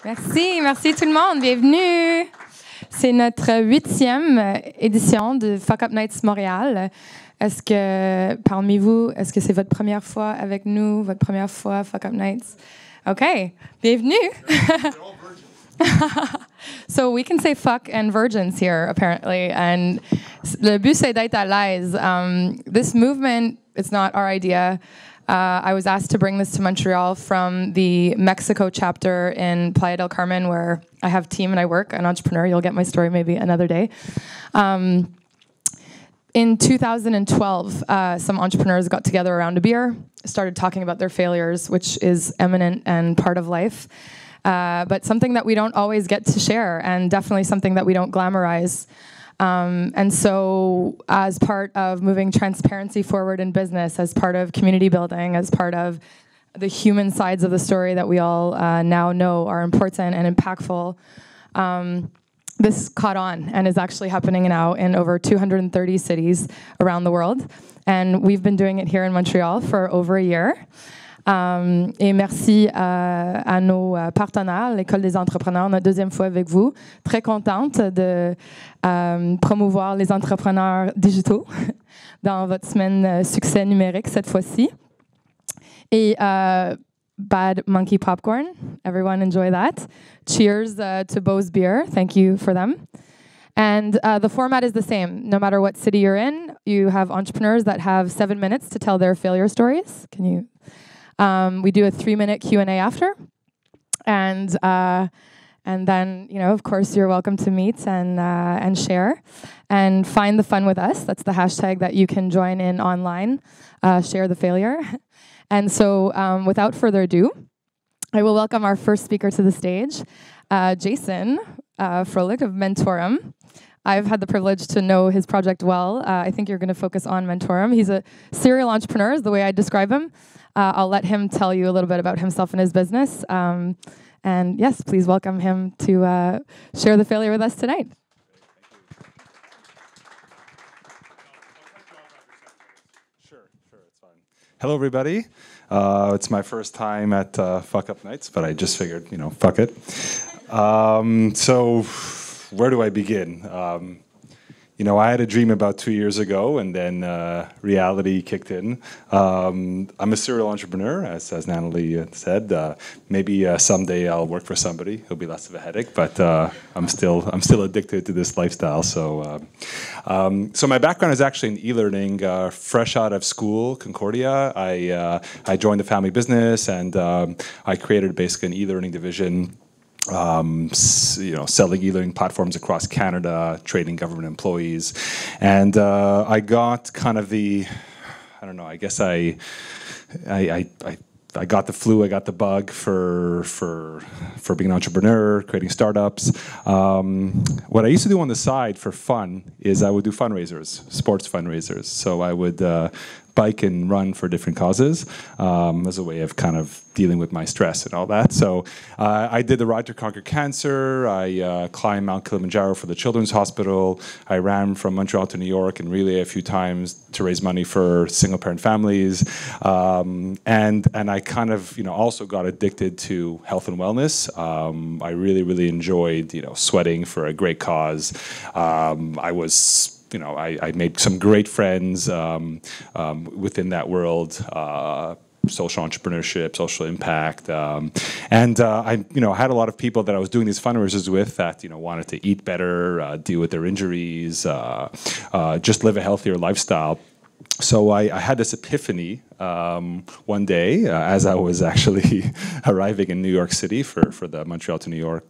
Merci, merci tout le monde. Bienvenue. C'est notre 8e édition de Fuckup Nights Montréal. Est-ce que, parmi vous, est-ce que c'est votre première fois avec nous, votre première fois Fuckup Nights? OK, bienvenue. So we can say fuck and virgins here, apparently. And le but, c'est d'être à l'aise. This movement, it's not our idea. I was asked to bring this to Montreal from the Mexico chapter in Playa del Carmen, where I have a team and I work, an entrepreneur. You'll get my story maybe another day. In 2012, some entrepreneurs got together around a beer, started talking about their failures, which is eminent and part of life, but something that we don't always get to share, and definitely something that we don't glamorize. And so as part of moving transparency forward in business, as part of community building, as part of the human sides of the story that we all now know are important and impactful, this caught on and is actually happening now in over 230 cities around the world. And we've been doing it here in Montreal for over a year. Et merci à nos partenaires, l'École des entrepreneurs, notre deuxième fois avec vous. Très contente de promouvoir les entrepreneurs digitaux dans votre semaine Succès-Numérique cette fois-ci. Et Bad Monkey Popcorn, everyone enjoy that. Cheers to Beau's Beer, thank you for them. And the format is the same. No matter what city you're in, you have entrepreneurs that have 7 minutes to tell their failure stories. Can you... we do a 3-minute Q&A after, and then, you know, of course, you're welcome to meet and share and find the fun with us. That's the hashtag that you can join in online. Share the failure. And so, without further ado, I will welcome our first speaker to the stage, Jason Froelich of Mentorum. I've had the privilege to know his project well. I think you're going to focus on Mentorum. He's a serial entrepreneur, is the way I describe him. I'll let him tell you a little bit about himself and his business. And yes, please welcome him to share the failure with us tonight. Sure, it's fine. Hello, everybody. It's my first time at Fuckup Nights, but I just figured, you know, fuck it. So where do I begin? You know, I had a dream about 2 years ago, and then reality kicked in. I'm a serial entrepreneur, as Natalie said. Maybe someday I'll work for somebody. It'll be less of a headache, but I'm still addicted to this lifestyle. So my background is actually in e-learning. Fresh out of school, Concordia, I joined the family business, and I created basically an e-learning division. You know, selling e-learning platforms across Canada, training government employees, and I got kind of the, I don't know, I guess I got the flu, I got the bug for being an entrepreneur, creating startups. What I used to do on the side for fun is I would do fundraisers, sports fundraisers. So I would bike and run for different causes as a way of kind of dealing with my stress and all that. So I did the Ride to Conquer Cancer. I climbed Mount Kilimanjaro for the Children's Hospital. I ran from Montreal to New York and Relay a few times to raise money for single-parent families. And I kind of, you know, also got addicted to health and wellness. I really enjoyed, you know, sweating for a great cause. You know, I made some great friends within that world, social entrepreneurship, social impact, and I, you know, had a lot of people that I was doing these fundraisers with that, you know, wanted to eat better, deal with their injuries, just live a healthier lifestyle. So I had this epiphany one day as I was actually arriving in New York City for the Montreal to New York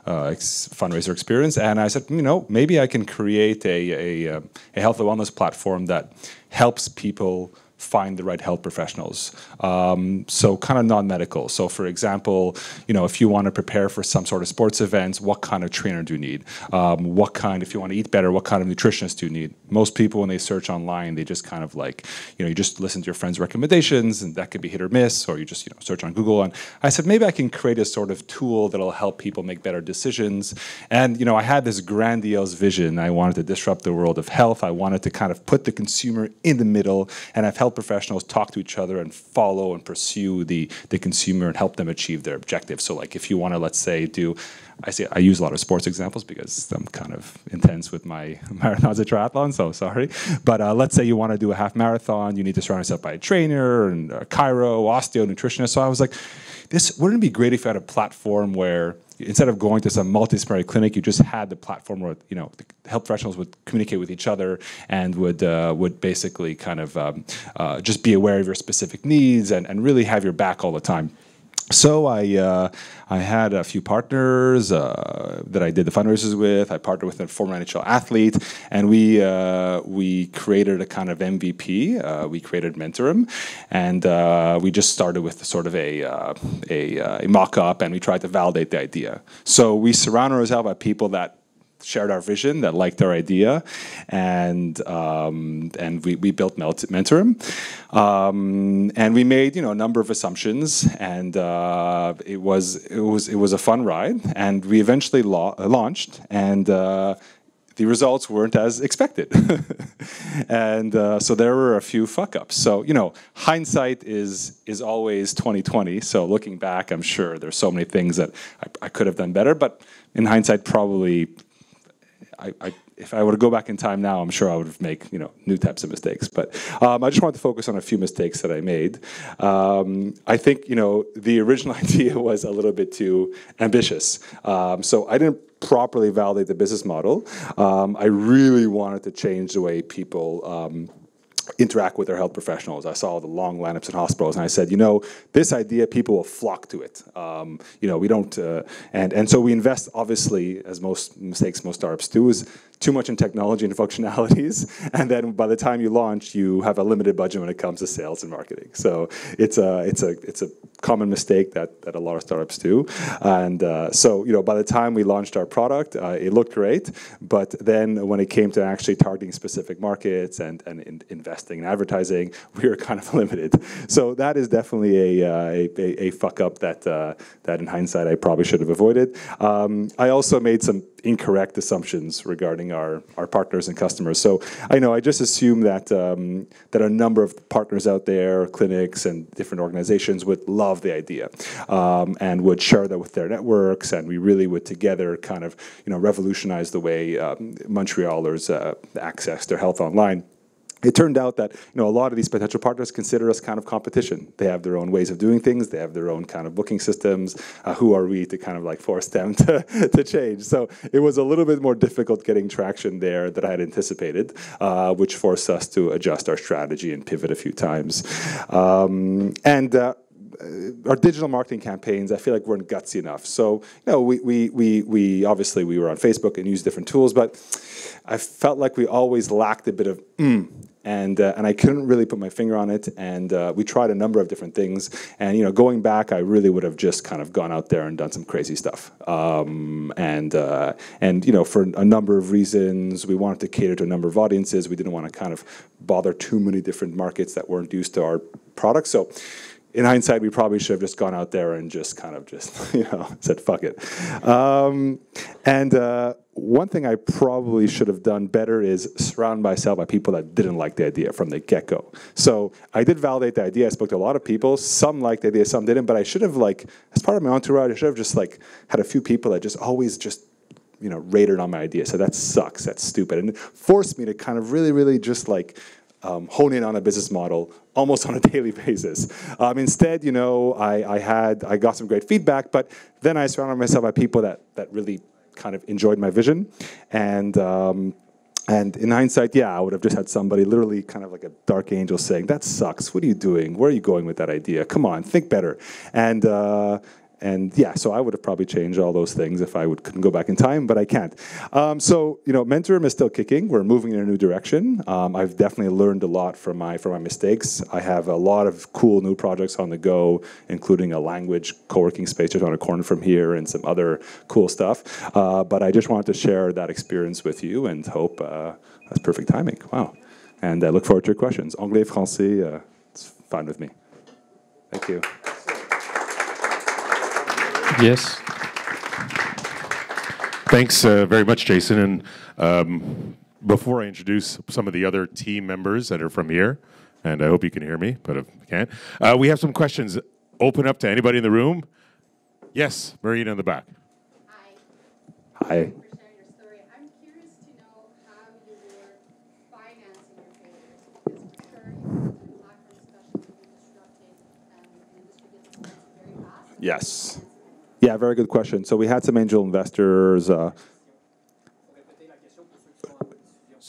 fundraiser experience, and I said, you know, maybe I can create a health and wellness platform that helps people find the right health professionals. So kind of non-medical. So for example, you know, if you want to prepare for some sort of sports events, what kind of trainer do you need? If you want to eat better, what kind of nutritionist do you need? Most people, when they search online, they just kind of like, you know, you just listen to your friends' recommendations, and that could be hit or miss, or you just, you know, search on Google. And I said, maybe I can create a sort of tool that'll help people make better decisions. And, you know, I had this grandiose vision. I wanted to disrupt the world of health. I wanted to kind of put the consumer in the middle, and I've helped health professionals talk to each other and follow and pursue the consumer and help them achieve their objectives. So like if you want to, let's say, I use a lot of sports examples because I'm kind of intense with my marathons and triathlon, so sorry. But let's say you want to do a half marathon, you need to surround yourself by a trainer and a chiro, osteo, nutritionist. So I was like, wouldn't it be great if you had a platform where instead of going to some multidisciplinary clinic, you just had the platform where the health professionals would communicate with each other and would basically kind of just be aware of your specific needs and really have your back all the time. So I had a few partners that I did the fundraisers with. I partnered with a former NHL athlete, and we created a kind of MVP. We created Mentorum, and we just started with sort of a mock-up, and we tried to validate the idea. So we surrounded ourselves by people that shared our vision, that liked our idea, and we built Mentorum, and we made a number of assumptions, and it was a fun ride, and we eventually launched, and the results weren't as expected, and so there were a few fuck-ups. So hindsight is always 20/20. So looking back, I'm sure there's so many things that I could have done better, but in hindsight, probably. If I were to go back in time now, I'm sure I would make new types of mistakes. But I just wanted to focus on a few mistakes that I made. I think the original idea was a little bit too ambitious. So I didn't properly validate the business model. I really wanted to change the way people interact with their health professionals. I saw the long lineups in hospitals, and I said, this idea, people will flock to it. We don't, and so we invest, obviously, as most startups do, is too much in technology and functionalities, and then by the time you launch, you have a limited budget when it comes to sales and marketing. So it's a common mistake that a lot of startups do, and so by the time we launched our product, it looked great, but then when it came to actually targeting specific markets and investing in advertising, we were kind of limited. So that is definitely a fuck up that in hindsight I probably should have avoided. I also made some incorrect assumptions regarding our partners and customers. So I just assumed that a number of partners out there, clinics and different organizations would love the idea and would share that with their networks, and we really would together kind of revolutionize the way Montrealers access their health online. It turned out that a lot of these potential partners consider us kind of competition. They have their own ways of doing things. They have their own kind of booking systems. Who are we to kind of like force them to change? So it was a little bit more difficult getting traction there than I had anticipated, which forced us to adjust our strategy and pivot a few times. Our digital marketing campaigns, I feel like weren't gutsy enough. So, we obviously we were on Facebook and used different tools, but I felt like we always lacked a bit of and I couldn't really put my finger on it. And we tried a number of different things. And going back, I really would have just kind of gone out there and done some crazy stuff. For a number of reasons, we wanted to cater to a number of audiences. We didn't want to kind of bother too many different markets that weren't used to our products. So in hindsight, we probably should have just gone out there and just said, fuck it. One thing I probably should have done better is surround myself by people that didn't like the idea from the get-go. So I did validate the idea. I spoke to a lot of people. Some liked the idea, some didn't. But I should have, as part of my entourage, I should have just had a few people that just always just rated on my idea. So that sucks. That's stupid. And it forced me to kind of really, really just hone in on a business model almost on a daily basis. Instead, I got some great feedback, but then I surrounded myself by people that really kind of enjoyed my vision, and in hindsight, I would have just had somebody literally kind of like a dark angel saying, "That sucks. What are you doing? Where are you going with that idea? Come on, think better." So I would have probably changed all those things if I couldn't go back in time, but I can't. Mentorum is still kicking. We're moving in a new direction. I've definitely learned a lot from my mistakes. I have a lot of cool new projects on the go, including a language co-working space just on a corner from here and some other cool stuff. But I just wanted to share that experience with you and hope that's perfect timing. Wow. And I look forward to your questions. Anglais, français, it's fine with me. Thank you. Yes. Thanks very much, Jason. And before I introduce some of the other team members that are from here, and I hope you can hear me, but if you can't. We have some questions. Open up to anybody in the room. Yes, Marina in the back. Hi. For sharing your story. I'm curious to know how you were financing your failures, because for sure your platform especially been disrupted and the industry gets expensive very fast. Yes. Yeah, very good question. So we had some angel investors. So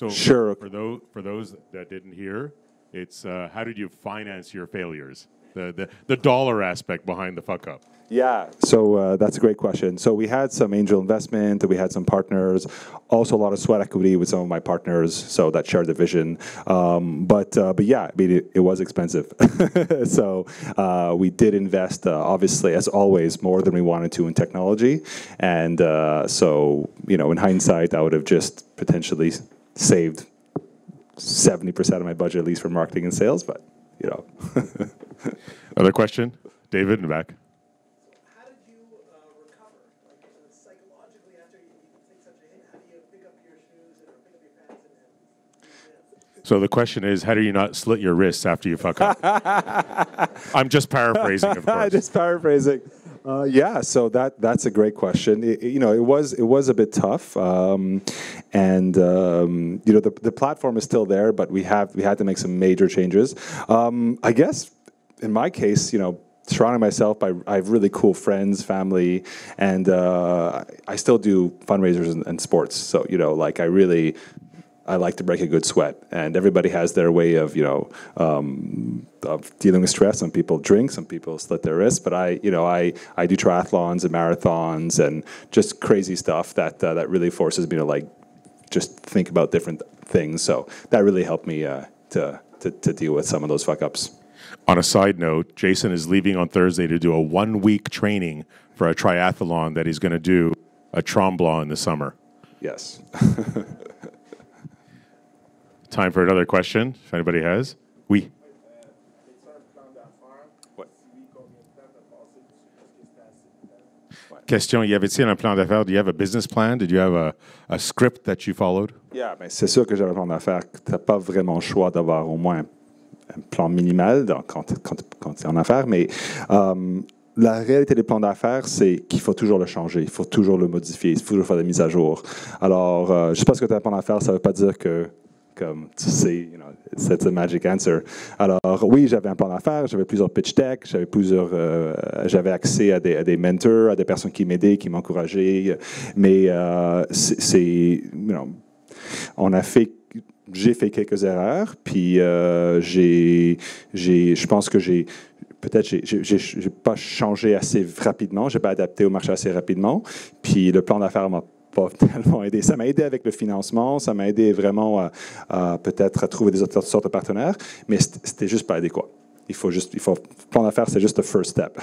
Sure. For those that didn't hear, it's how did you finance your failures? The dollar aspect behind the fuck up. Yeah, so that's a great question. So we had some angel investment, we had some partners, also a lot of sweat equity with some of my partners, so that shared the vision. But yeah, I mean, it was expensive. So we did invest, obviously, as always, more than we wanted to in technology. And so, you know, in hindsight, I would have just potentially saved 70% of my budget, at least for marketing and sales, but, you know. Another question? David in the back. How did you recover? Like psychologically after you take such a hit, how do you pick up your shoes or pick up your pants and So the question is, how do you not slit your wrists after you fuck up? I'm just paraphrasing, of course. Just paraphrasing. Yeah, so that's a great question. You know, it was a bit tough, and you know, the platform is still there, but we had to make some major changes. I guess in my case, you know, surrounding myself by I have really cool friends, family, and I still do fundraisers and sports. So you know, like I like to break a good sweat, and everybody has their way of, you know, of dealing with stress. Some people drink, some people slit their wrists, but I do triathlons and marathons and just crazy stuff that really forces me to like just think about different things. So that really helped me to deal with some of those fuck ups. On a side note, Jason is leaving on Thursday to do a 1-week training for a triathlon that he's going to do at Tremblant in the summer. Yes. Time for another question, if anybody has. Oui. Question, y avait-il un plan d'affaires? Do you have a business plan? Did you have a script that you followed? Yeah, ben c'est sûr que j'avais un plan d'affaires. Tu n'as pas vraiment le choix d'avoir au moins un plan minimal quand tu es en affaires, mais la réalité des plans d'affaires, c'est qu'il faut toujours le changer, il faut toujours le modifier, il faut toujours faire des mises à jour. Alors, je sais pas ce que tu as un plan d'affaires, ça ne veut pas dire que, comme tu sais, you know, it's a magic answer. Alors, oui, j'avais un plan d'affaires, j'avais plusieurs pitch decks, j'avais accès à des mentors, à des personnes qui m'aidaient, qui m'encourageaient, mais you know, j'ai fait quelques erreurs, puis je pense que j'ai pas changé assez rapidement, j'ai pas adapté au marché assez rapidement, puis le plan d'affaires m'a pas tellement aidé. Ça m'a aidé avec le financement, ça m'a aidé vraiment peut-être à trouver des autres sortes de partenaires, mais c'était juste pas adéquat. Le plan d'affaires, c'est juste le first step.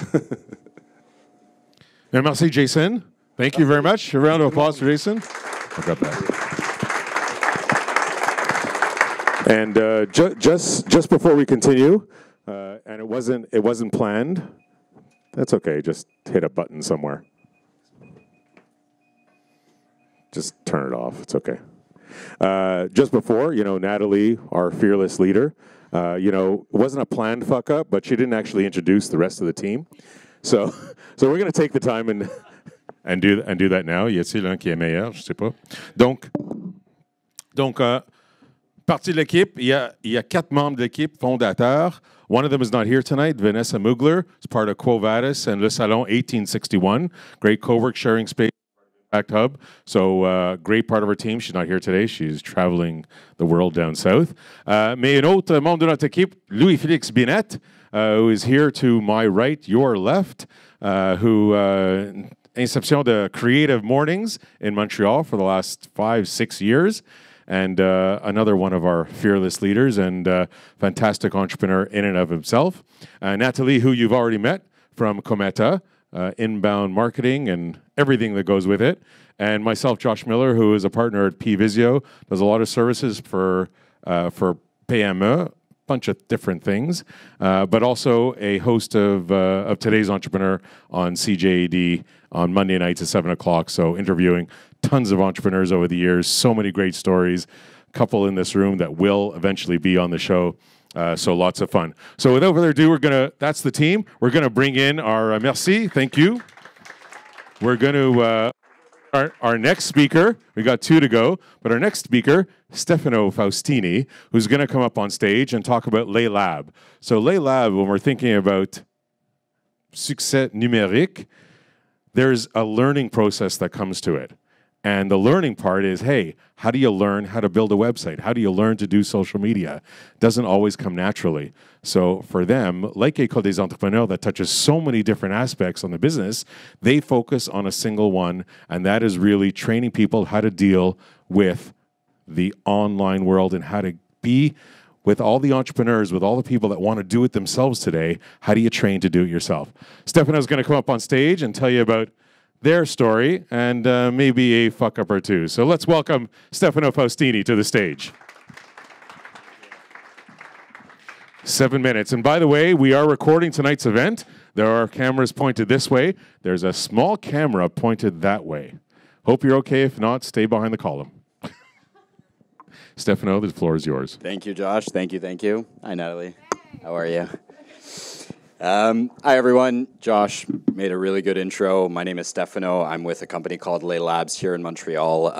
Merci, Jason. Thank you very much. A round of applause for Jason. And just before we continue, and it wasn't planned. That's okay. Just hit a button somewhere. Just turn it off. It's okay. Just before, you know, Natalie, our fearless leader, you know, it wasn't a planned fuck up, but she didn't actually introduce the rest of the team. So we're going to take the time and do that now. Y a-t-il un qui est meilleur? Je sais pas. Donc, partie de l'équipe, il y a 4 membres de l'équipe fondateurs. One of them is not here tonight. Vanessa Mugler is part of Quo Vadis and Le Salon 1861. Great co-work sharing space. Impact Hub. So, great part of our team. She's not here today. She's traveling the world down south. Mais un autre membre de notre équipe, Louis-Félix Binette, who is here to my right, your left, who inception de Creative Mornings in Montreal for the last 5-6 years. And another one of our fearless leaders and fantastic entrepreneur in and of himself. Natalie, who you've already met from Cometa, inbound marketing and everything that goes with it. And myself, Josh Miller, who is a partner at PVisio, does a lot of services for PME, bunch of different things, but also a host of Today's Entrepreneur on CJAD on Monday nights at 7 o'clock. So interviewing tons of entrepreneurs over the years, so many great stories, couple in this room that will eventually be on the show So lots of fun. So without further ado, that's the team. We're gonna bring in our merci. Thank you. We're gonna our next speaker. We got 2 to go, but our next speaker, Stefano Faustini, who's gonna come up on stage and talk about Les Lab. So Les Lab, when we're thinking about Succès-Numérique, there's a learning process that comes to it. And the learning part is, hey, how do you learn how to build a website? How do you learn to do social media? It doesn't always come naturally. So for them, like École des Entrepreneurs that touches so many different aspects on the business, they focus on a single one, and that is really training people how to deal with the online world and how to be with all the entrepreneurs, with all the people that want to do it themselves today. How do you train to do it yourself? Stefano's going to come up on stage and tell you about their story, and maybe a fuck-up or two. So let's welcome Stefano Faustini to the stage. 7 minutes. And by the way, we are recording tonight's event. There are cameras pointed this way. There's a small camera pointed that way. Hope you're okay. If not, stay behind the column. Stefano, the floor is yours. Thank you, Josh. Thank you, thank you. Hi, Natalie. How are you? Hi, everyone. Josh made a really good intro. My name is Stefano. I'm with a company called Les Labs here in Montreal.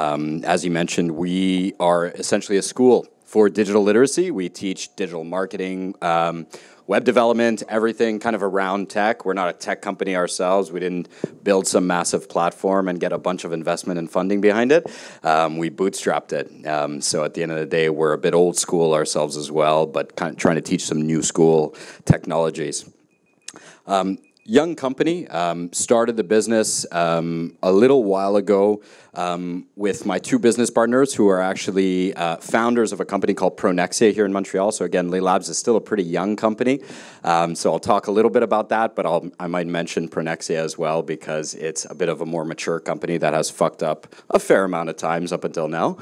As you mentioned, we are essentially a school for digital literacy. We teach digital marketing, web development, everything kind of around tech. We're not a tech company ourselves. We didn't build some massive platform and get a bunch of investment and funding behind it. We bootstrapped it. So at the end of the day, we're a bit old school ourselves as well, but kind of trying to teach some new school technologies. Young company, started the business a little while ago with my 2 business partners who are actually founders of a company called Pronexia here in Montreal. So again, Les Labs is still a pretty young company. So I'll talk a little bit about that, but I might mention Pronexia as well because it's a bit of a more mature company that has fucked up a fair amount of times up until now.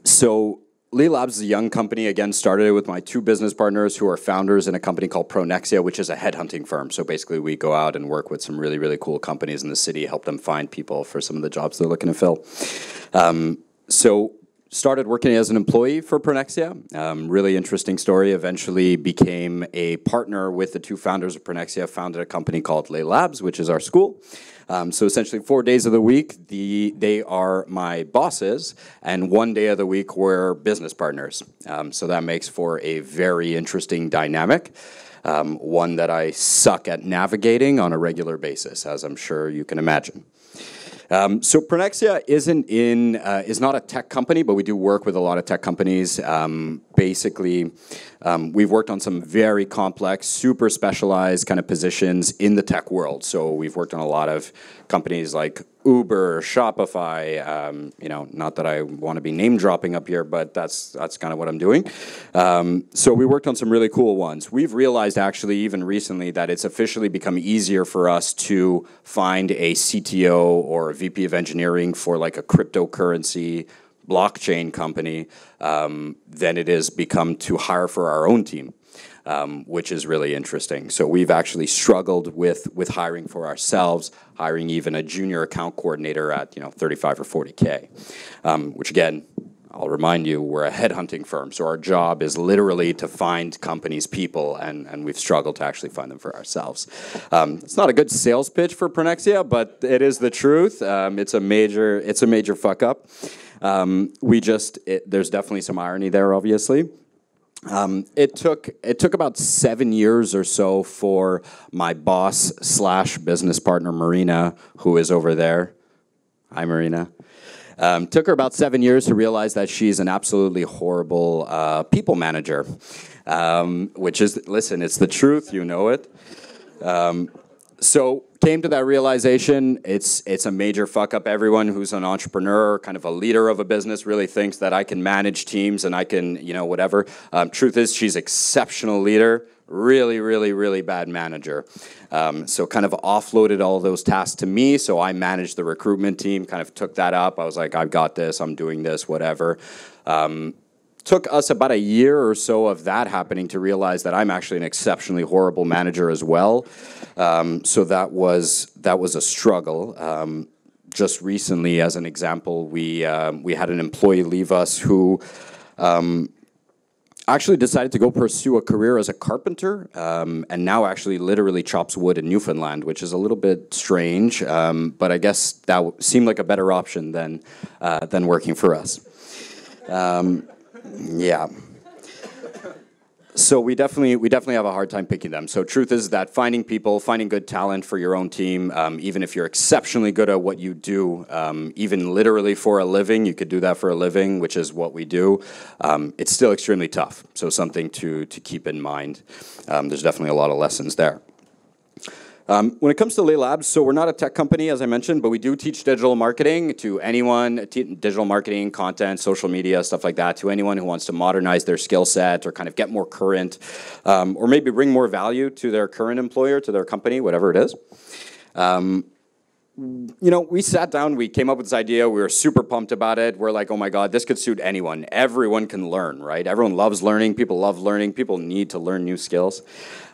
So Les Labs is a young company, again, started it with my 2 business partners who are founders in a company called Pronexia, which is a headhunting firm. So basically we go out and work with some really, really cool companies in the city, help them find people for some of the jobs they're looking to fill. So started working as an employee for Pronexia. Really interesting story. Eventually became a partner with the 2 founders of Pronexia, founded a company called Les Labs, which is our school. So essentially 4 days of the week, they are my bosses, and 1 day of the week we're business partners. So that makes for a very interesting dynamic, one that I suck at navigating on a regular basis, as I'm sure you can imagine. So Pronexia is not a tech company, but we do work with a lot of tech companies. Basically, we've worked on some very complex, super specialized kind of positions in the tech world. So we've worked on a lot of companies like Uber, Shopify, not that I want to be name dropping up here, but that's kind of what I'm doing. So we worked on some really cool ones. We've realized actually even recently that it's officially become easier for us to find a CTO or a VP of engineering for like a cryptocurrency blockchain company than it has become to hire for our own team. Which is really interesting. So we've actually struggled with hiring for ourselves, hiring even a junior account coordinator at 35 or 40K, which again, I'll remind you, we're a headhunting firm. So our job is literally to find companies, people, and we've struggled to actually find them for ourselves. It's not a good sales pitch for Pronexia, but it is the truth. It's a major fuck up. There's definitely some irony there, obviously. It took about 7 years or so for my boss / business partner, Marina, who is over there. Hi, Marina. Took her about 7 years to realize that she's an absolutely horrible people manager, which is, listen, it's the truth, you know it. So came to that realization, it's a major fuck up. Everyone who's an entrepreneur, kind of a leader of a business, really thinks that I can manage teams and I can, whatever. Truth is, she's exceptional leader, really, really, really bad manager. So kind of offloaded all those tasks to me. So I managed the recruitment team, kind of took that up. I was like, I've got this, I'm doing this, whatever. Took us about a year or so of that happening to realize that I'm actually an exceptionally horrible manager as well. So that was a struggle. Just recently, as an example, we had an employee leave us who actually decided to go pursue a career as a carpenter, and now actually literally chops wood in Newfoundland, which is a little bit strange, but I guess that seemed like a better option than working for us. Yeah. So we definitely have a hard time picking them. So truth is that finding people, finding good talent for your own team, even if you're exceptionally good at what you do, even literally for a living, you could do that for a living, which is what we do. It's still extremely tough. So something to keep in mind. There's definitely a lot of lessons there. When it comes to Lay Labs, so we're not a tech company, as I mentioned, but we do teach digital marketing to anyone, digital marketing, content, social media, stuff like that, to anyone who wants to modernize their skill set or kind of get more current, or maybe bring more value to their current employer, to their company, whatever it is. You know, we sat down, we came up with this idea, we were super pumped about it. We're like, oh my God, this could suit anyone. Everyone can learn, right? Everyone loves learning, people love learning, people need to learn new skills.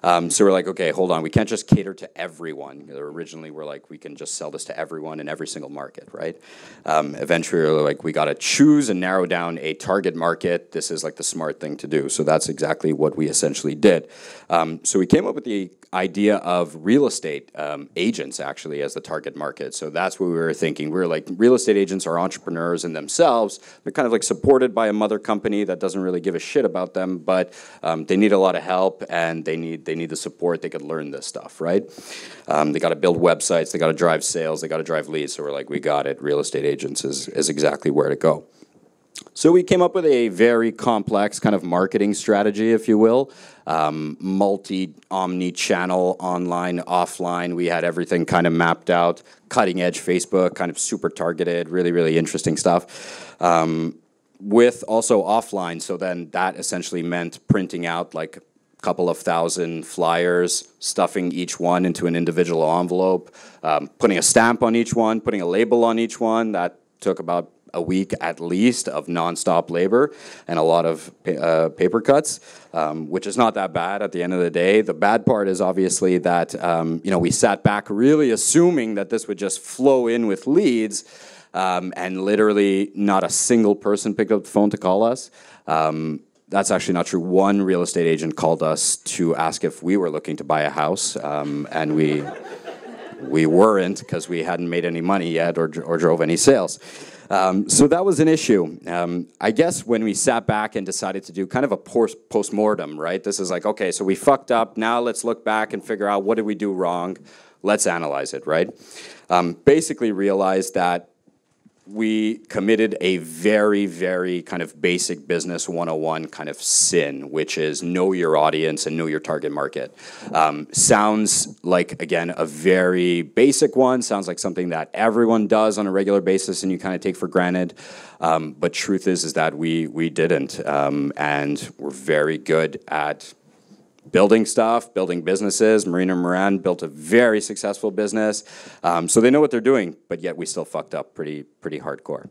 So we're like, okay, hold on, we can't just cater to everyone. Originally, we're like, we can just sell this to everyone in every single market, right? Eventually, we're like, we gotta choose and narrow down a target market. This is like the smart thing to do. So that's exactly what we essentially did. So we came up with the idea of real estate agents, actually, as the target market. So that's what we were thinking. We were like, real estate agents are entrepreneurs in themselves. They're kind of like supported by a mother company that doesn't really give a shit about them, but they need a lot of help and they need the support. They could learn this stuff, right? They got to build websites. They got to drive sales. They got to drive leads. So we're like, we got it. Real estate agents is exactly where to go. So we came up with a very complex kind of marketing strategy, if you will, omni-channel, online, offline. We had everything kind of mapped out, cutting edge Facebook, kind of super targeted, really, really interesting stuff. With also offline, so then that essentially meant printing out like a couple of thousand flyers, stuffing each one into an individual envelope, putting a stamp on each one, putting a label on each one. That took about a week at least of nonstop labor and a lot of paper cuts, which is not that bad at the end of the day. The bad part is obviously that you know, we sat back really assuming that this would just flow in with leads, and literally not a single person picked up the phone to call us. That's actually not true. One real estate agent called us to ask if we were looking to buy a house, and we weren't, because we hadn't made any money yet or drove any sales. So that was an issue. I guess when we sat back and decided to do kind of a post-mortem, right? This is like, okay, so we fucked up. Now let's look back and figure out what did we do wrong. Let's analyze it, right? Basically realized that we committed a very, very kind of basic business 101 kind of sin, which is know your audience and know your target market. Sounds like, again, a very basic one. Sounds like something that everyone does on a regular basis and you kind of take for granted. But truth is that we didn't. And we're very good at building stuff, building businesses. Marina Moran built a very successful business. So they know what they're doing, but yet we still fucked up pretty hardcore.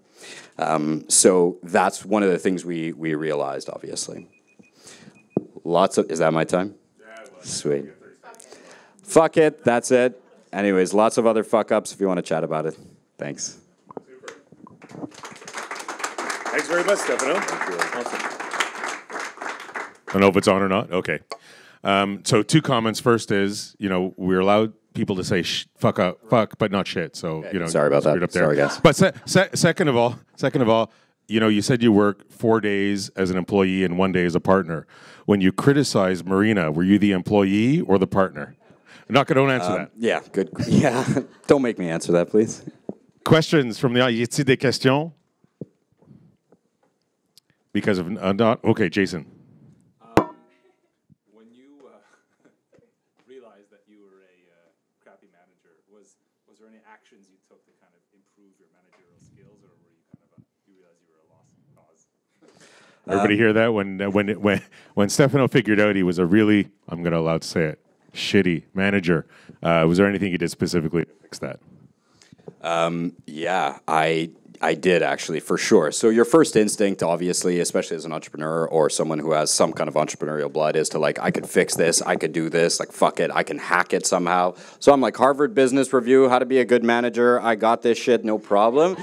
So that's one of the things we realized, obviously. Is that my time? Yeah, sweet. Fuck it, that's it. Anyways, lots of other fuck-ups if you want to chat about it. Thanks. Super. Thanks very much, Stefano. Awesome. I don't know if it's on or not. Okay. So two comments. First is, you know, we're allowed people to say fuck, but not shit. So, you know, sorry about that. Up there. Sorry, guys. But second of all, you know, you said you work 4 days as an employee and 1 day as a partner. When you criticize Marina, were you the employee or the partner? Don't answer that. Yeah, good. Yeah, don't make me answer that, please. Questions from the audience? Y a-t-il des questions? Because of not okay, Jason. Actions you took to kind of improve your managerial skills, or were you kind of you realized you were a lost cause? Everybody hear that? When Stefano figured out he was a really, I'm going to allow to say it, shitty manager, was there anything you did specifically to fix that? Yeah, I did actually, for sure. So your first instinct, obviously, especially as an entrepreneur or someone who has some kind of entrepreneurial blood, is to like, I could fix this, I could do this, like, fuck it, I can hack it somehow. So I'm like, Harvard Business Review, how to be a good manager, I got this shit, no problem.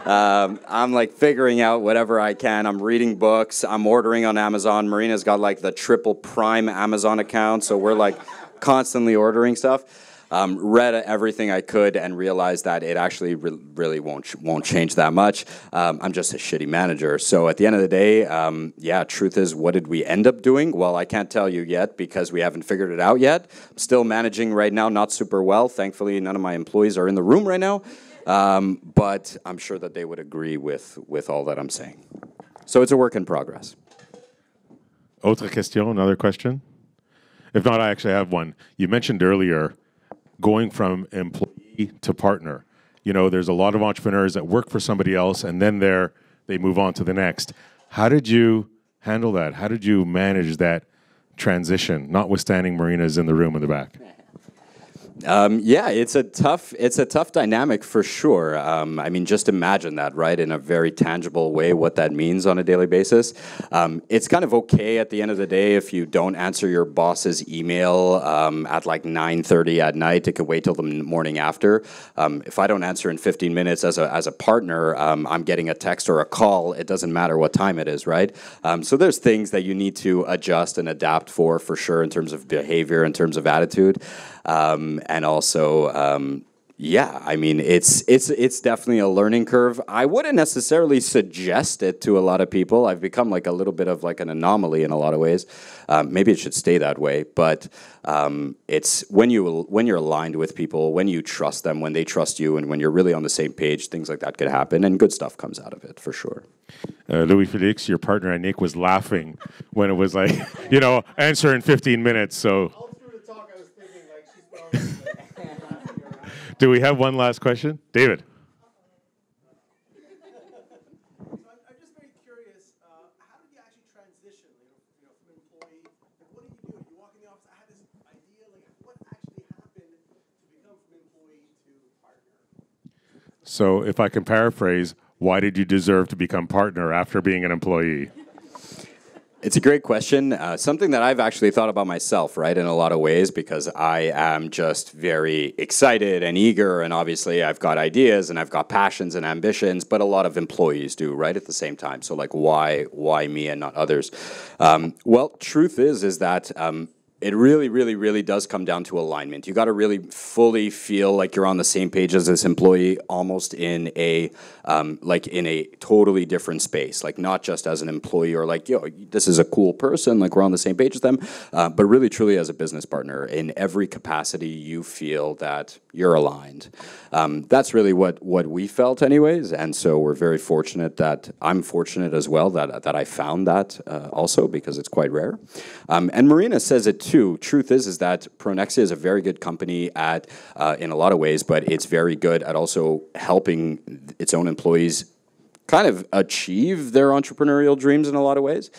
I'm like figuring out whatever I can. I'm reading books. I'm ordering on Amazon. Marina's got like the triple prime Amazon account, so we're like constantly ordering stuff. Read everything I could and realized that it actually really won't change that much. I'm just a shitty manager. So at the end of the day, yeah, truth is, what did we end up doing? Well, I can't tell you yet because we haven't figured it out yet. I'm still managing right now, not super well. Thankfully, none of my employees are in the room right now. But I'm sure that they would agree with all that I'm saying. So it's a work in progress. Autre question, another question? If not, I actually have one. You mentioned earlier going from employee to partner. You know, there's a lot of entrepreneurs that work for somebody else and then they move on to the next. How did you handle that? How did you manage that transition, notwithstanding Marina's in the room in the back? Yeah, it's a tough dynamic for sure. I mean, just imagine that, right, in a very tangible way, what that means on a daily basis. It's kind of okay at the end of the day if you don't answer your boss's email at like 9:30 at night. It could wait till the morning after. If I don't answer in 15 minutes as a partner, I'm getting a text or a call. It doesn't matter what time it is, right? So there's things that you need to adjust and adapt for sure, in terms of behavior, in terms of attitude. And also, yeah, I mean, it's definitely a learning curve. I wouldn't necessarily suggest it to a lot of people. I've become like a little bit of like an anomaly in a lot of ways. Maybe it should stay that way, but it's when you're aligned with people, when you trust them, when they trust you, and when you're really on the same page, things like that could happen, and good stuff comes out of it for sure. Louis Felix, your partner, Nick, was laughing when it was like, you know, answer in 15 minutes, so... Do we have one last question? David. I'm just very curious, how did you actually transition, from employee? Like, what do? You walk in the office, I had this idea, like, what actually happened to become from employee to partner? So if I can paraphrase, why did you deserve to become partner after being an employee? It's a great question. Something that I've actually thought about myself, right, in a lot of ways, because I am just very excited and eager, and obviously I've got ideas and I've got passions and ambitions, but a lot of employees do, right, at the same time. So, like, why me and not others? Well, truth is that it really does come down to alignment. You got to really fully feel like you're on the same page as this employee, almost in a totally different space. Like, not just as an employee or like, yo, this is a cool person, like we're on the same page with them, but really truly as a business partner. In every capacity, you feel that you're aligned. That's really what we felt anyways, and so we're very fortunate that I'm fortunate as well that I found that also, because it's quite rare. And Marina says it too. Truth is that Pronexia is a very good company at in a lot of ways, but it's very good at also helping its own employees kind of achieve their entrepreneurial dreams in a lot of ways.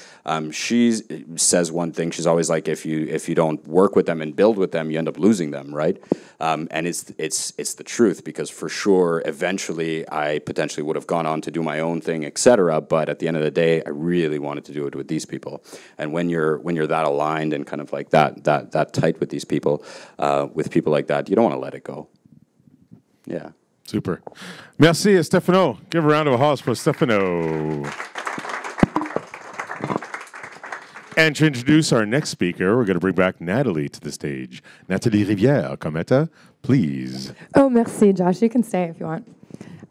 She says one thing. She's always like, if you don't work with them and build with them, you end up losing them, right? And it's the truth, because for sure, eventually, I potentially would have gone on to do my own thing, etc. But at the end of the day, I really wanted to do it with these people. And when you're that aligned and kind of like that tight with these people, with people like that, you don't want to let it go. Yeah. Super. Merci, Stefano. Give a round of applause for Stefano. And to introduce our next speaker, we're going to bring back Natalie to the stage. Nathalie Rivière, Cometa, please. Oh, merci, Josh. You can stay if you want.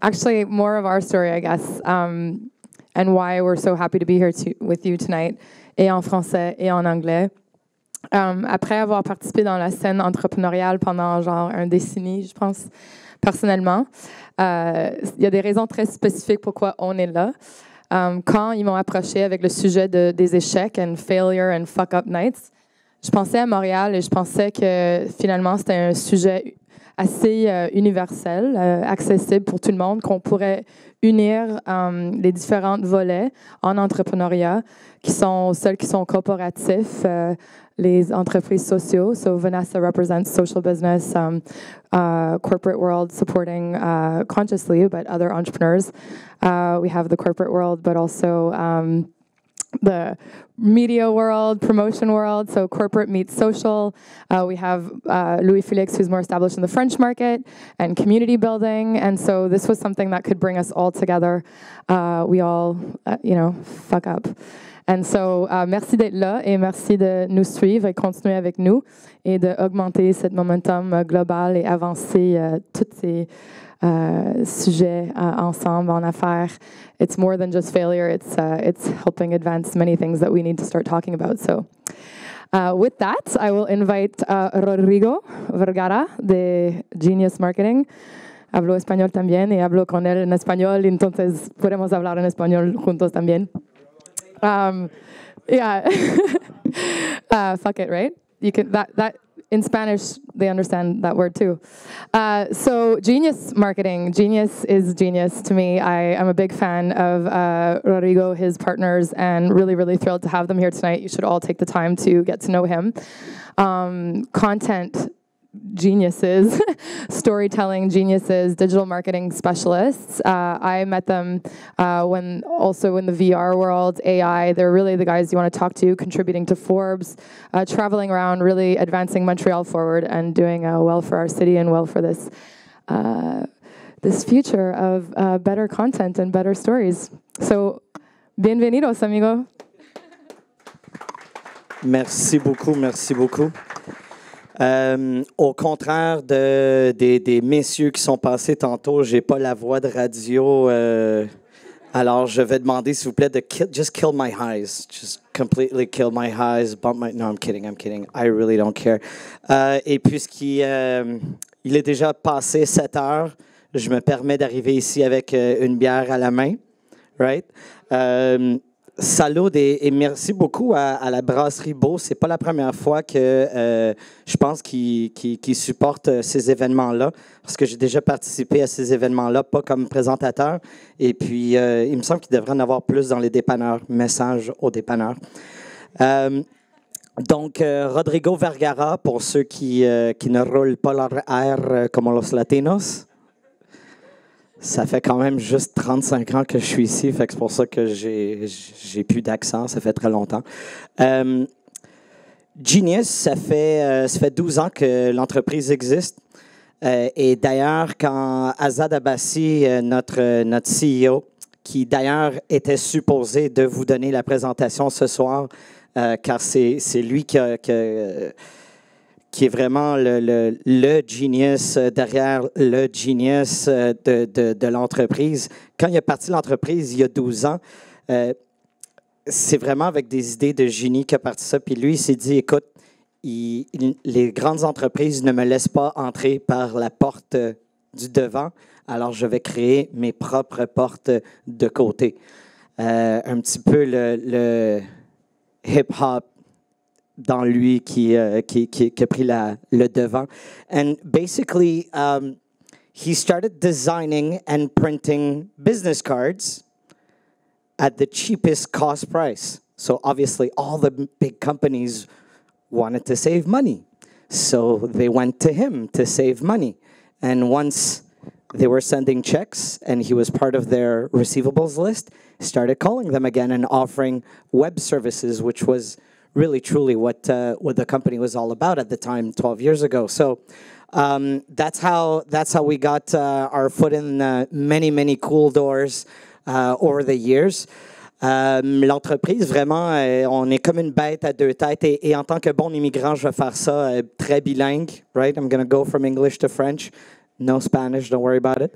Actually, more of our story, I guess, and why we're so happy to be here with you tonight, et en français et en anglais. Après avoir participé dans la scène entrepreneuriale pendant genre un décennie, je pense, personnellement, il y a des raisons très spécifiques pourquoi on est là. Quand ils m'ont approché avec le sujet des échecs and failure and fuck-up nights, je pensais à Montréal et je pensais que finalement c'était un sujet assez universel, accessible pour tout le monde, qu'on pourrait unir les différents volets en entrepreneuriat, qui sont celles qui sont corporatifs, les entreprises sociaux. So Vanessa represents social business, corporate world supporting consciously, but other entrepreneurs. We have the corporate world, but also the media world, promotion world, so corporate meets social. We have Louis Felix, who's more established in the French market, and community building. And so this was something that could bring us all together. We all, fuck up. And so, merci d'être là et merci de nous suivre et continuer avec nous et d'augmenter cette momentum global et avancer tous ces sujets ensemble en affaires. It's more than just failure. It's helping advance many things that we need to start talking about. So, with that, I will invite Rodrigo Vergara de Genius Marketing. Hablo español también y hablo con él en español, entonces podemos hablar en español juntos también. Yeah. Fuck it, right? You can that in Spanish they understand that word too. So genius marketing, genius is genius to me. I am a big fan of Rodrigo, his partners, and really thrilled to have them here tonight. You should all take the time to get to know him. Content geniuses, storytelling geniuses, digital marketing specialists. I met them when also in the VR world, AI. They're really the guys you want to talk to, contributing to Forbes, traveling around, really advancing Montreal forward and doing well for our city and well for this this future of better content and better stories. So, bienvenidos, amigo. Merci beaucoup, merci beaucoup. Au contraire des messieurs qui sont passés tantôt, j'ai pas la voix de radio. Alors, je vais demander, s'il vous plaît, de just kill my highs. Just completely kill my highs. Bump my... No, I'm kidding. I really don't care. Et puisqu'il il est déjà passé 7 heures, je me permets d'arriver ici avec une bière à la main. Right? Salut et merci beaucoup à la brasserie Beau. C'est pas la première fois que je pense qu'ils supportent ces événements-là, parce que j'ai déjà participé à ces événements-là, pas comme présentateur. Et puis, il me semble qu'il devrait en avoir plus dans les dépanneurs. Message aux dépanneurs. Donc, Rodrigo Vergara, pour ceux qui ne roulent pas leur R comme los latinos. Ça fait quand même juste 35 ans que je suis ici, fait que c'est pour ça que j'ai plus d'accent, ça fait très longtemps. Genius, ça fait 12 ans que l'entreprise existe. Et d'ailleurs, quand Azad Abbasi, notre CEO, qui d'ailleurs était supposé de vous donner la présentation ce soir, car c'est lui qui est vraiment le genius derrière le genius de l'entreprise. Quand il est parti de l'entreprise il y a 12 ans, c'est vraiment avec des idées de génie qu'il a parti ça. Puis lui, il s'est dit, écoute, les grandes entreprises ne me laissent pas entrer par la porte du devant, alors je vais créer mes propres portes de côté. Un petit peu le hip-hop dans lui qui a pris le devant. And basically, he started designing and printing business cards at the cheapest cost price. So obviously, all the big companies wanted to save money. So they went to him to save money. And once they were sending checks and he was part of their receivables list, he started calling them again and offering web services, which was really, truly what the company was all about at the time, 12 years ago. So that's how we got our foot in many cool doors over the years. L'entreprise, vraiment, on est comme une bête à deux têtes. Et en tant que bon immigrant, je vais faire ça très bilingue. Right? I'm going to go from English to French. No Spanish, don't worry about it.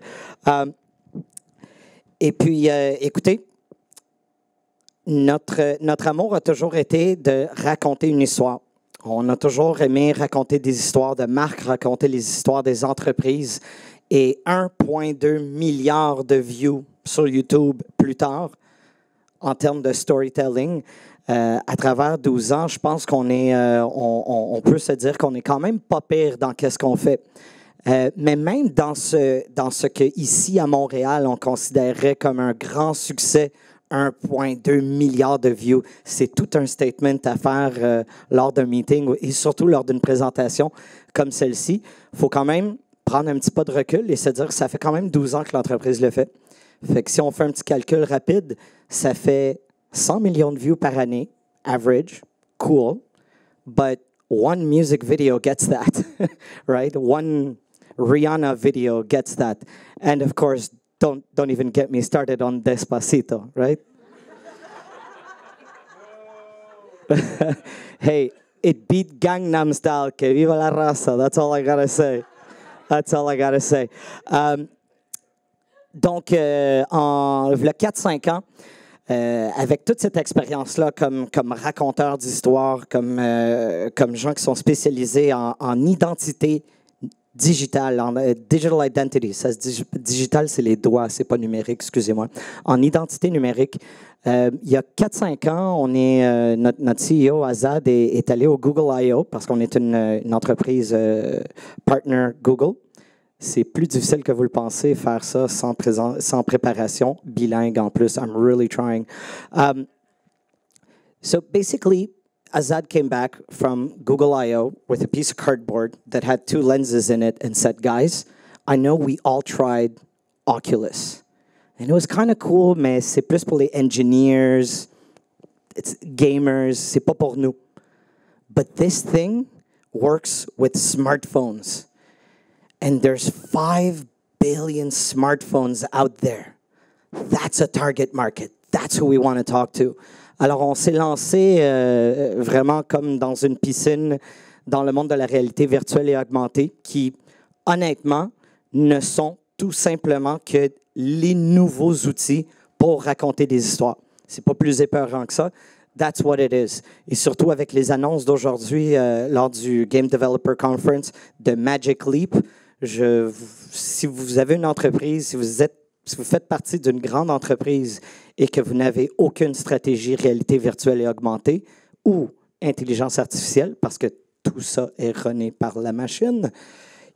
Et puis, écoutez, notre amour a toujours été de raconter une histoire. On a toujours aimé raconter des histoires de marques, raconter les histoires des entreprises. Et 1,2 milliard de views sur YouTube plus tard, en termes de storytelling, à travers 12 ans, je pense qu'on est, on peut se dire qu'on est quand même pas pire dans qu'est-ce qu'on fait. Mais même dans ce que ici à Montréal, on considérerait comme un grand succès, 1,2 milliard de views. C'est tout un statement à faire lors d'un meeting et surtout lors d'une présentation comme celle-ci. Il faut quand même prendre un petit pas de recul et se dire que ça fait quand même 12 ans que l'entreprise le fait. Fait que si on fait un petit calcul rapide, ça fait 100 millions de views par année, average, cool, but one music video gets that, right? One Rihanna video gets that. And of course, don't even get me started on Despacito, right? Hey, it beat Gangnam Style, que viva la raza. That's all I gotta say. That's all I gotta say. Donc, en 4-5 ans, avec toute cette expérience-là comme raconteur d'histoire, comme gens qui sont spécialisés en identité digitale, en digital identity. Ça se dit, digital, c'est les doigts, c'est pas numérique, excusez-moi. En identité numérique, il y a 4-5 ans, on est, notre CEO, Azad, est allé au Google I.O. parce qu'on est une entreprise partner Google. C'est plus difficile que vous le pensez, faire ça sans préparation, bilingue en plus. I'm really trying. So basically, Azad came back from Google I.O. with a piece of cardboard that had 2 lenses in it and said, guys, I know we all tried Oculus. And it was kind of cool, mais c'est plus pour les engineers, it's gamers, c'est pas pour nous. But this thing works with smartphones. And there's 5 billion smartphones out there. That's a target market. That's who we want to talk to. Alors, on s'est lancé vraiment comme dans une piscine dans le monde de la réalité virtuelle et augmentée qui, honnêtement, ne sont tout simplement que les nouveaux outils pour raconter des histoires. C'est pas plus épeurant que ça. That's what it is. Et surtout avec les annonces d'aujourd'hui lors du Game Developer Conference de Magic Leap, si vous avez une entreprise, si vous faites partie d'une grande entreprise et que vous n'avez aucune stratégie réalité virtuelle et augmentée ou intelligence artificielle, parce que tout ça est runné par la machine,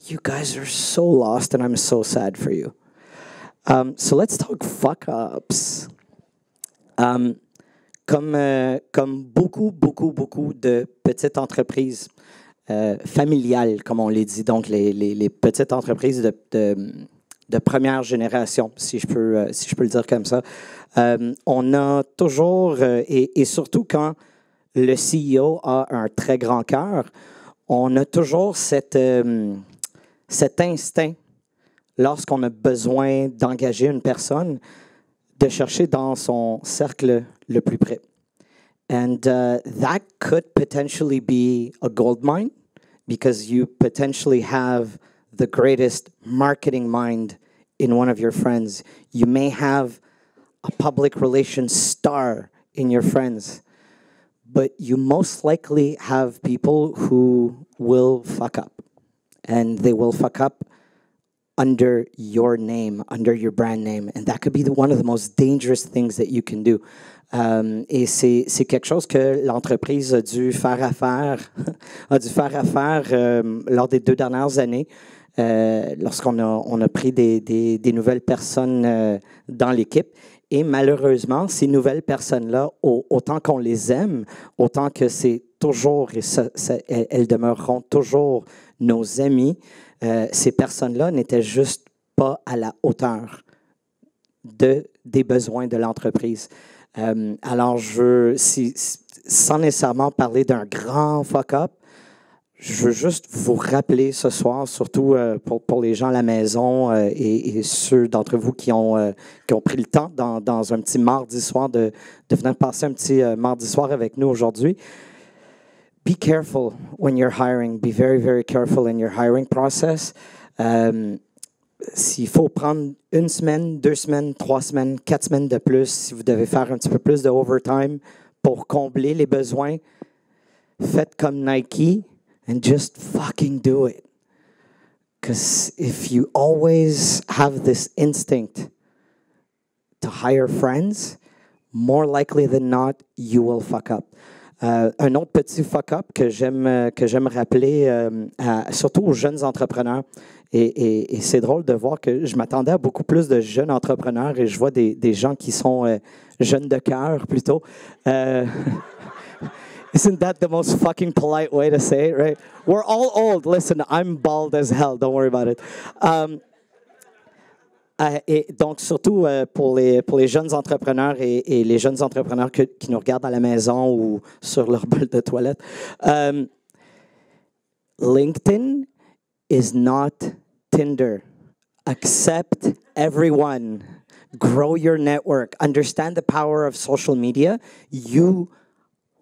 you guys are so lost and I'm so sad for you. So let's talk fuck-ups. Comme beaucoup de petites entreprises familiales, comme on les dit, donc les petites entreprises de première génération, si je peux le dire comme ça. On a toujours, et surtout quand le CEO a un très grand cœur, on a toujours cet instinct, lorsqu'on a besoin d'engager une personne, de chercher dans son cercle le plus près. And that could potentially be a gold mine because you potentially have the greatest marketing mind in one of your friends. You may have a public relations star in your friends, but you most likely have people who will fuck up. And they will fuck up under your name, under your brand name. And that could be one of the most dangerous things that you can do. Et c'est quelque chose que l'entreprise a dû faire affaire lors des 2 dernières années, lorsqu'on a pris des nouvelles personnes dans l'équipe. Et malheureusement, ces nouvelles personnes-là, autant qu'on les aime, autant que c'est toujours, et elles demeureront toujours nos amis, ces personnes-là n'étaient juste pas à la hauteur des besoins de l'entreprise. Alors, sans nécessairement parler d'un grand fuck-up, je veux juste vous rappeler ce soir, surtout pour les gens à la maison et ceux d'entre vous qui ont pris le temps dans un petit mardi soir de venir passer un petit mardi soir avec nous aujourd'hui. Be careful when you're hiring. Be very, very careful in your hiring process. S'il faut prendre 1 semaine, 2 semaines, 3 semaines, 4 semaines de plus, si vous devez faire un petit peu plus de overtime pour combler les besoins, faites comme Nike and just fucking do it. Because if you always have this instinct to hire friends, more likely than not, you will fuck up. Un autre petit fuck-up que j'aime rappeler, surtout aux jeunes entrepreneurs, et c'est drôle de voir que je m'attendais à beaucoup plus de jeunes entrepreneurs et je vois des gens qui sont jeunes de cœur plutôt. Isn't that the most fucking polite way to say it, right? We're all old. Listen, I'm bald as hell. Don't worry about it. Et donc, surtout pour les jeunes entrepreneurs et les jeunes entrepreneurs qui nous regardent à la maison ou sur leur bol de toilette, LinkedIn is not Tinder. Accept everyone. Grow your network. Understand the power of social media. You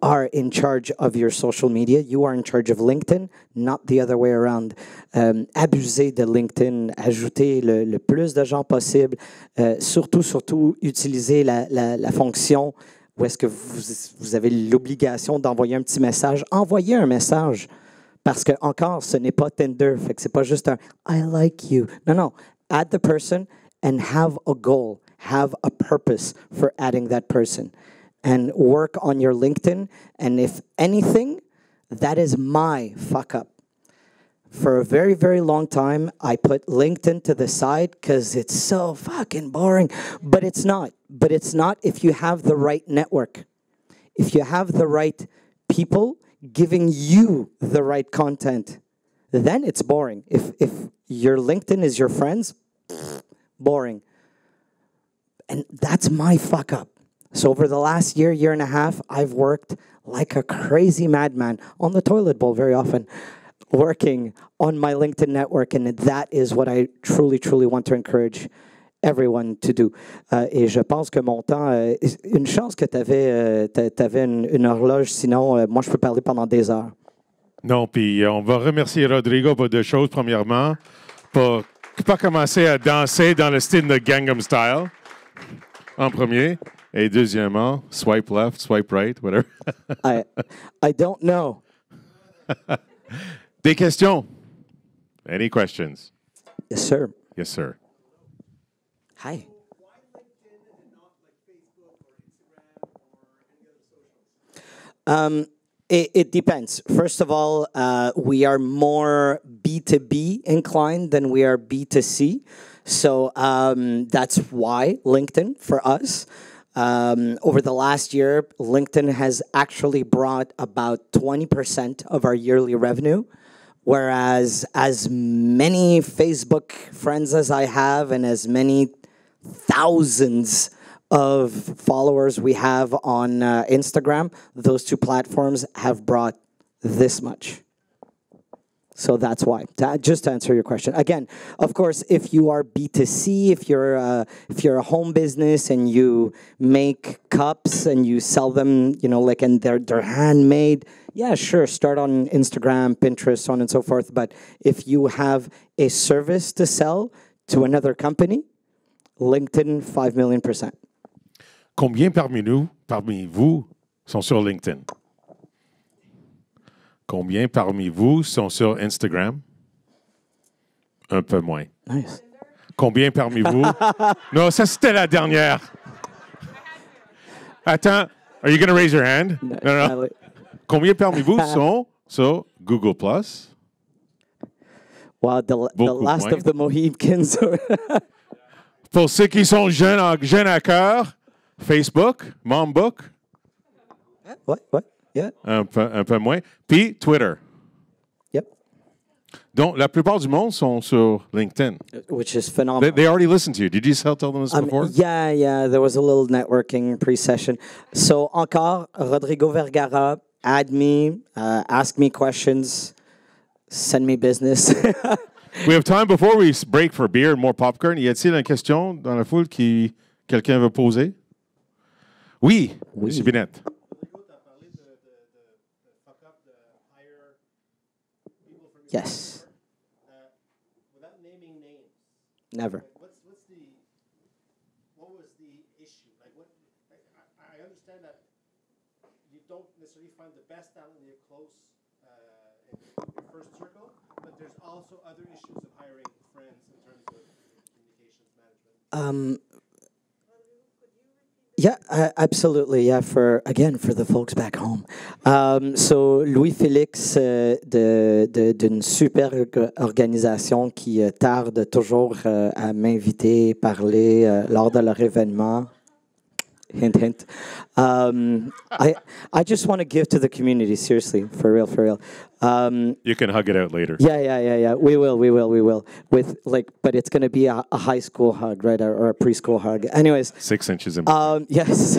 are in charge of your social media. You are in charge of LinkedIn, not the other way around. Abusez de LinkedIn. Ajoutez le plus de gens possible. Surtout, utilisez la fonction où est-ce que vous avez l'obligation d'envoyer un petit message. Envoyez un message. Parce que, encore, ce n'est pas Tinder. Fait que c'est pas juste un « I like you ». Non. Add the person and have a goal. Have a purpose for adding that person. And work on your LinkedIn. And if anything, that is my fuck up. For a very, very long time, I put LinkedIn to the side because it's so fucking boring. But it's not. But it's not if you have the right network. If you have the right people giving you the right content, then it's boring. If your LinkedIn is your friends, boring. And that's my fuck up. So over the last year and a half, I've worked like a crazy madman on the toilet bowl very often, working on my LinkedIn network. And that is what I truly, truly want to encourage everyone to do. Et je pense que mon temps, une chance que tu avais une horloge, sinon, moi, je peux parler pendant des heures. Non, puis on va remercier Rodrigo pour deux choses. Premièrement, pour pas commencer à danser dans le style de Gangnam Style, en premier. Et deuxièmement, swipe left, swipe right, whatever. I don't know. Des questions? Any questions? Yes, sir. Yes, sir. Hi. Why LinkedIn and not like Facebook or Instagram or any other socials? It depends. First of all, we are more B2B inclined than we are B2C. So that's why LinkedIn for us. Over the last year, LinkedIn has actually brought about 20% of our yearly revenue, whereas as many Facebook friends as I have and as many thousands of followers we have on Instagram, those two platforms have brought this much. So that's why. Just to answer your question. Again, of course, if you are B2C, if you're a home business and you make cups and you sell them, like, and they're handmade, yeah, sure, start on Instagram, Pinterest, so on and so forth. But if you have a service to sell to another company, LinkedIn, 5 million%. Combien parmi vous, sont sur LinkedIn? Combien parmi vous sont sur Instagram? Un peu moins. Nice. Combien parmi vous? Non, ça c'était la dernière. Attends, are you going to raise your hand? Non. Combien parmi vous sont sur Google+? Wow, the last moins. of the Mohicans. Pour ceux qui sont jeunes à cœur, Facebook, Mombook. What? Yeah. Un peu moins. Puis Twitter. Yep. Donc, la plupart du monde sont sur LinkedIn. Which is phenomenal. They already listened to you. Did you tell them this before? Yeah. There was a little networking pre-session. So, encore, Rodrigo Vergara, add me, ask me questions, send me business. We have time before we break for beer and more popcorn. Y a-t-il une question dans la foule que quelqu'un veut poser? Oui. M. Binette. Yes. Without naming names. Never. What was the issue? I understand that you don't necessarily find the best talent in your close, in your first circle, but there's also other issues of hiring friends in terms of communications management. Yeah, absolutely. Yeah, for the folks back home. So Louis Félix d'une super organisation qui tarde toujours à m'inviter, parler lors de leur événement. Hint, hint. I just want to give to the community, seriously, for real, for real. You can hug it out later. Yeah. We will. With but it's going to be a high school hug, right, or a preschool hug. Anyways. 6 inches in. Yes,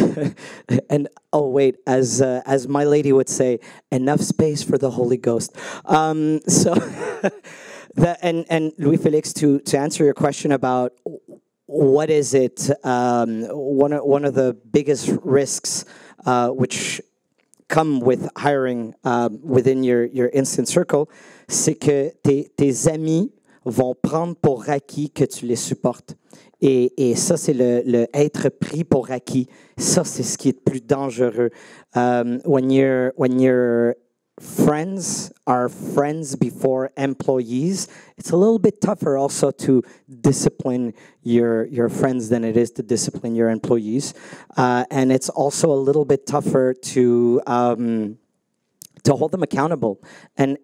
and oh wait, as my lady would say, enough space for the Holy Ghost. So, and Louis Felix, to answer your question about what is it, one of the biggest risks which come with hiring within your instant circle, c'est que tes amis vont prendre pour acquis que tu les supportes. Et ça, c'est le être pris pour acquis. Ça, c'est ce qui est le plus dangereux. When your friends are friends before employees, it's a little bit tougher also to discipline your friends than it is to discipline your employees. And it's also a little bit tougher to hold them accountable. And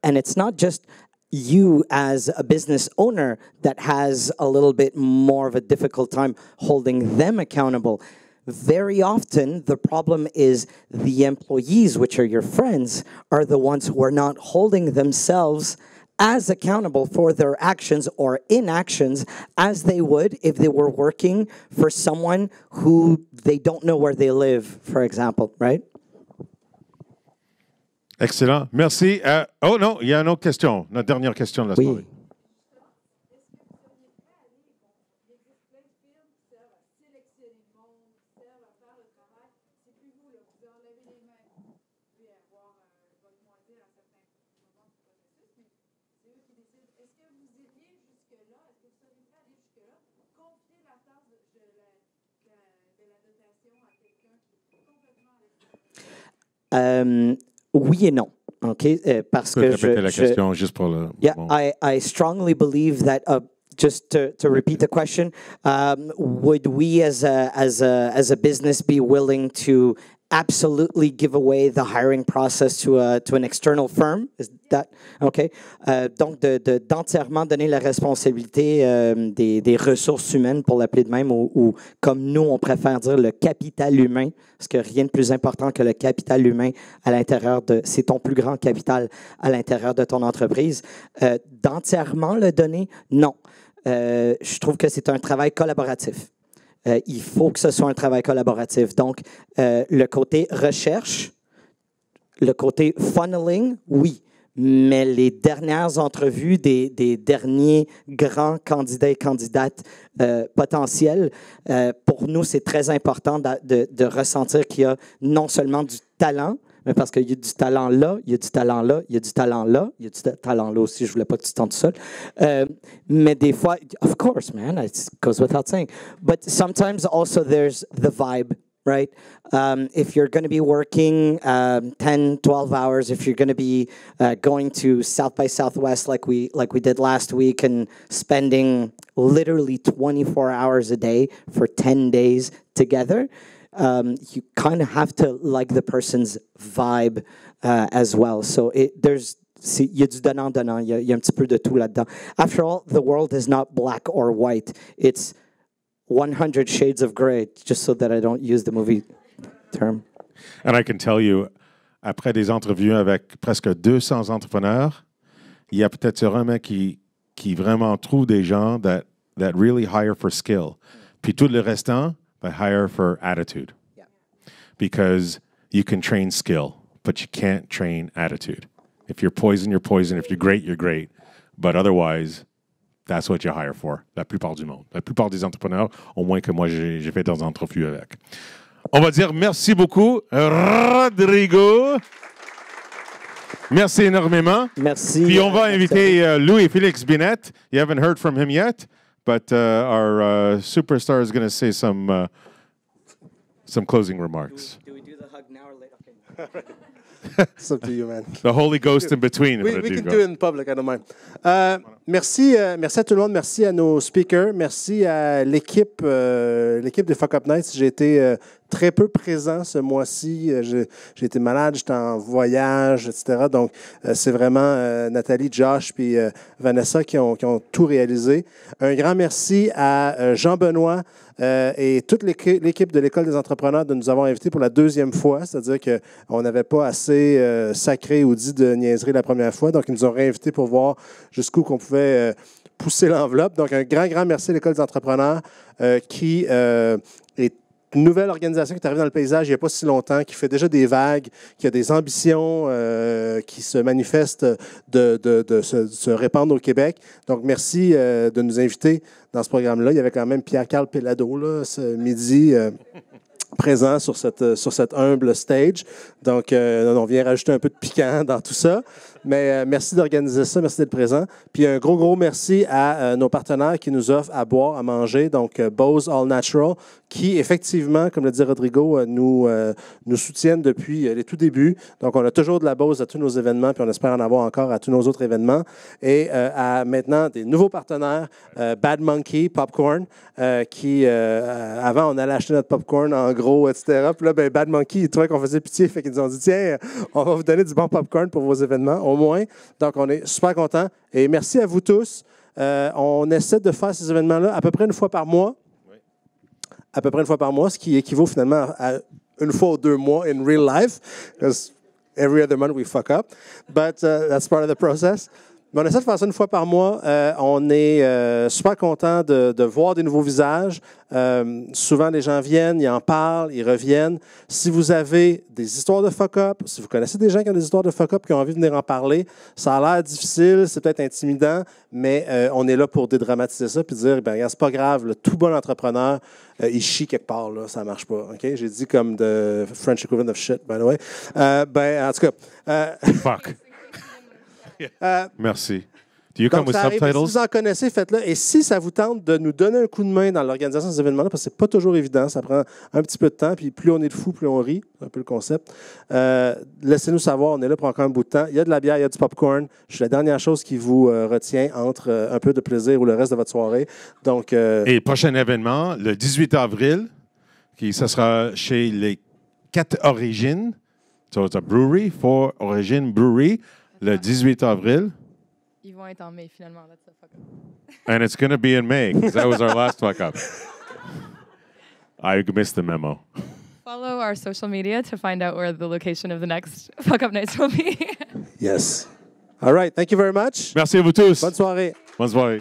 it's not just you as a business owner that has a little bit more of a difficult time holding them accountable. Very often, the problem is the employees, which are your friends, are the ones who are not holding themselves as accountable for their actions or inactions as they would if they were working for someone who they don't know where they live, for example, right? Excellent. Merci. Oh non, il y a une autre question. Notre dernière question de la soirée. Oui et non. Okay, parce que répéter la question juste pour le. Yeah, bon. I strongly believe that. Just to repeat the question, would we as a business be willing to absolutely give away the hiring process to an external firm? Is that okay? Donc d'entièrement donner la responsabilité des ressources humaines, pour l'appeler de même, ou comme nous on préfère dire le capital humain, parce que rien de plus important que le capital humain à l'intérieur c'est ton plus grand capital à l'intérieur de ton entreprise. D'entièrement le donner, non. Je trouve que c'est un travail collaboratif. Il faut que ce soit un travail collaboratif. Donc, le côté recherche, le côté funneling, oui. Mais les dernières entrevues des derniers grands candidats et candidates potentiels, pour nous, c'est très important de ressentir qu'il y a non seulement du talent, mais parce qu'il y a du talent là, il y a du talent là, il y a du talent là, il y a du talent là aussi, je ne voulais pas que tu te sentes tout seul. Mais des fois, of course, man, it goes without saying. But sometimes also there's the vibe, right? If you're going to be working 10, 12 hours, if you're going to be going to South by Southwest like we did last week and spending literally 24 hours a day for 10 days together, you kind of have to like the person's vibe as well. So il y a du donnant-donnant, il y a un petit peu de tout là-dedans. After all, the world is not black or white. It's 100 shades of gray, just so that I don't use the movie term. And I can tell you, après des entrevues avec presque 200 entrepreneurs, il y a peut-être sûrement qui vraiment trouve des gens that really hire for skill. Puis tout le restant, they hire for attitude. Yeah. Because you can train skill, but you can't train attitude. If you're poison, you're poison. If you're great, you're great. But otherwise, that's what you hire for, la plupart du monde. La plupart des entrepreneurs, au moins que moi, j'ai fait des entrevues avec. On va dire merci beaucoup, Rodrigo. Merci énormément. Merci. Puis on va inviter Louis-Félix Binette. You haven't heard from him yet, but our superstar is going to say some closing remarks. Do we do the hug now or later? Okay. It's up to you, man. The Holy Ghost in between. We can do it in public, I don't mind. Merci à tout le monde, merci à nos speakers, merci à l'équipe des Fuckup Nights. J'ai été très peu présent ce mois-ci. J'ai été malade, j'étais en voyage, etc. Donc, c'est vraiment Nathalie, Josh puis Vanessa qui ont tout réalisé. Un grand merci à Jean-Benoît et toute l'équipe de l'École des entrepreneurs de nous avoir invités pour la deuxième fois. C'est-à-dire qu'on n'avait pas assez sacré ou dit de niaiserie la première fois. Donc, ils nous ont réinvités pour voir jusqu'où qu'on pouvait pousser l'enveloppe. Donc, un grand merci à l'École des entrepreneurs qui est une nouvelle organisation qui est arrivée dans le paysage il n'y a pas si longtemps, qui fait déjà des vagues, qui a des ambitions qui se manifestent de se répandre au Québec. Donc, merci de nous inviter dans ce programme-là. Il y avait quand même Pierre-Carl Pellado, là, ce midi, présent sur cette humble stage. Donc, on vient rajouter un peu de piquant dans tout ça. Mais merci d'organiser ça, merci d'être présent. Puis un gros merci à nos partenaires qui nous offrent à boire, à manger. Donc, Bose All Natural, qui effectivement, comme le dit Rodrigo, nous soutiennent depuis les tout débuts. Donc, on a toujours de la Bose à tous nos événements, puis on espère en avoir encore à tous nos autres événements. Et à maintenant, des nouveaux partenaires, Bad Monkey, Popcorn, qui, avant, on allait acheter notre popcorn en gros, etc. Puis là, Bad Monkey, ils trouvaient qu'on faisait pitié, fait qu'ils nous ont dit, tiens, on va vous donner du bon popcorn pour vos événements, au moins. Donc, on est super contents. Et merci à vous tous. On essaie de faire ces événements-là à peu près une fois par mois. Oui. À peu près une fois par mois, ce qui équivaut finalement à une fois ou 2 mois in real life. Because every other month we fuck up. But that's part of the process. Mais on essaie de faire ça une fois par mois. On est super content de voir des nouveaux visages. Souvent, les gens viennent, ils en parlent, ils reviennent. Si vous avez des histoires de fuck-up, si vous connaissez des gens qui ont des histoires de fuck-up, qui ont envie de venir en parler, ça a l'air difficile, c'est peut-être intimidant, mais on est là pour dédramatiser ça et dire, regarde, c'est pas grave, le tout bon entrepreneur, il chie quelque part, là, ça marche pas. Okay? J'ai dit comme the French equivalent of shit, by the way. En tout cas... Fuck. Merci. Do you come Donc, with subtitles? Si vous en connaissez, faites-le. Et si ça vous tente de nous donner un coup de main dans l'organisation de ces événements-là, parce que c'est pas toujours évident, ça prend un petit peu de temps, puis plus on est de fou, plus on rit, c'est un peu le concept. Laissez-nous savoir, on est là pour encore un bout de temps. Il y a de la bière, il y a du popcorn. Je suis la dernière chose qui vous retient entre un peu de plaisir ou le reste de votre soirée. Donc, Et prochain événement, le 18 avril, ça sera chez les 4 Origines. So it's a brewery, 4 Origines Brewery. Le 18 avril. Ils vont être en mai, finalement. That's a fuck up. And it's going to be in May, because that was our last fuck up. I missed the memo. Follow our social media to find out where the location of the next Fuck Up Nights will be. yes. All right. Thank you very much. Merci à vous tous. Bonne soirée. Bonne soirée.